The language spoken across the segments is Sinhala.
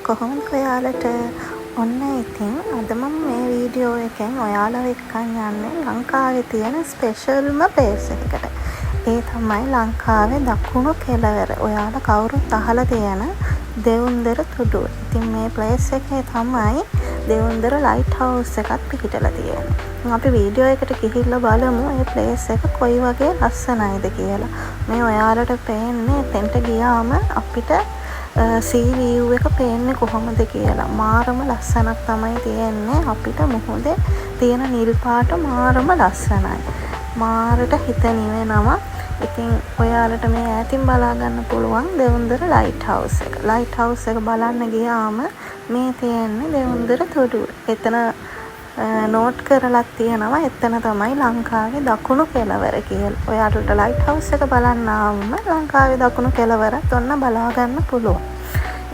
කොහොමද ඔයාලට ඔන්න ඉතින් අද මම මේ වීඩියෝ එකෙන් ඔයාලව එක්කන් යන්නේ ලංකාවේ තියෙන ස්පෙෂල්ම ප්ලේස් එකකට. ඒ තමයි ලංකාවේ දකුණු කෙළවර. ඔයාලා කවුරුත් අහලා තියෙන දෙවුන්දර තුඩුව. ඉතින් මේ ප්ලේස් එකේ තමයි දෙවුන්දර ලයිට් හවුස් එකක් පිහිටලා තියෙන්නේ. අපි වීඩියෝ එකට ගිහිල්ලා බලමු මේ ප්ලේස් එක කොයි වගේ ලස්සනයිද කියලා. මේ ඔයාලට පේන්නේ එතෙන්ට ගියාම අපිට sea view එක පේන්නේ කොහොමද කියලා. මාරම ලස්සනක් තමයි තියෙන්නේ. අපිට මුහුදේ තියෙන නිල් පාට මාරම ලස්සනයි. මාරට හිත නිවෙනවා. ඉතින් ඔයාලට මේ ඈතින් බලා ගන්න පුළුවන් දෙවුන්දර ලයිට් හවුස් එක. ලයිට් හවුස් එක බලන්න ගියාම මේ තියෙන්නේ දෙවුන්දර තුඩුව. එතන නෝට් කරලා තියෙනවා එතන තමයි ලංකාවේ දකුණු කෙළවර කියලා. ඔයාලට ලයිට් හවුස් එක බලන්න ආවම ලංකාවේ දකුණු කෙළවරත් ඔන්න බලා ගන්න පුළුවන්.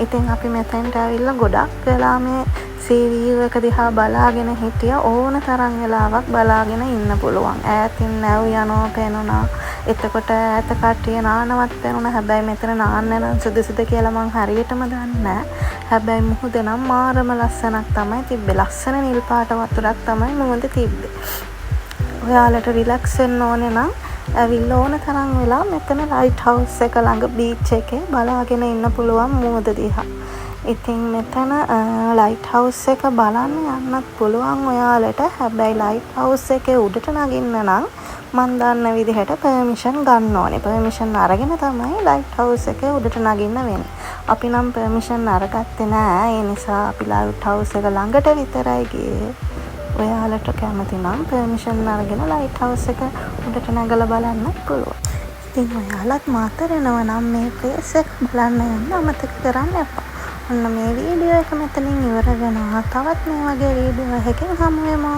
ඉතින් අපි මෙතෙන්ට ඇවිල්ලා ගොඩක් වෙලා මේ sea view එක දිහා බලාගෙන හිටියා. ඕන තරම් වෙලාවක් බලාගෙන ඉන්න පුළුවන්. ඈතින් නැව් යනවා පේනවා. එතකොට ඈත කට්ටිය නානවත් පේනවා. හැබැයි මෙතන නාන්න නම් සුදුසුද කියලා මං හරියටම දන්නේ නැහැ. හැබැයි මුහුද නම් මාරම ලස්සනක් තමයි තිබ්බේ. ලස්සන නිල් පාට වතුරක් තමයි මුහුද තිබ්බේ. ඔයාලට රිලැක්ස් වෙන්න ඕනේ නම් ඇවිල්ලා ඕන තරම් වෙලා මෙතන ලයිට් හවුස් එක ළඟ බීච් එකේ බලාගෙන ඉන්න පුළුවන් මුහුද දිහා. ඉතින් මෙතන ලයිට් හවුස් එක බලන්න යන්නත් පුළුවන් ඔයාලට. හැබැයි ලයිට් හවුස් එකේ උඩට නගින්න නම් මන් දන්න විදිහට පර්මිෂන් ගන්න ඕනේ. පර්මිෂන් අරගෙන තමයි ලයිට් හවුස් එකේ උඩට නගින්න වෙන්නේ. අපි නම් පර්මිෂන් අරගත්තේ නෑ. ඒ නිසා අපි ලයිට් හවුස් එක ළඟට විතරයි ගියේ. ඔයාලට කැමති නම් පර්මිෂන් අරගෙන ලයිට් හවුස් එක උඩට නැගලා බලන්න පුළුවන්. ඉතින් ඔයාලත් මාතරනවා නම් මේ ප්ලේස් එක බලන්න යන්න අමතක කරන්න එපා. ඔන්න මේ වීඩියෝ එක මෙතනින් ඉවර වෙනවා. තවත් මේ වගේ වීඩියෝ එකකින් හමු වෙමු.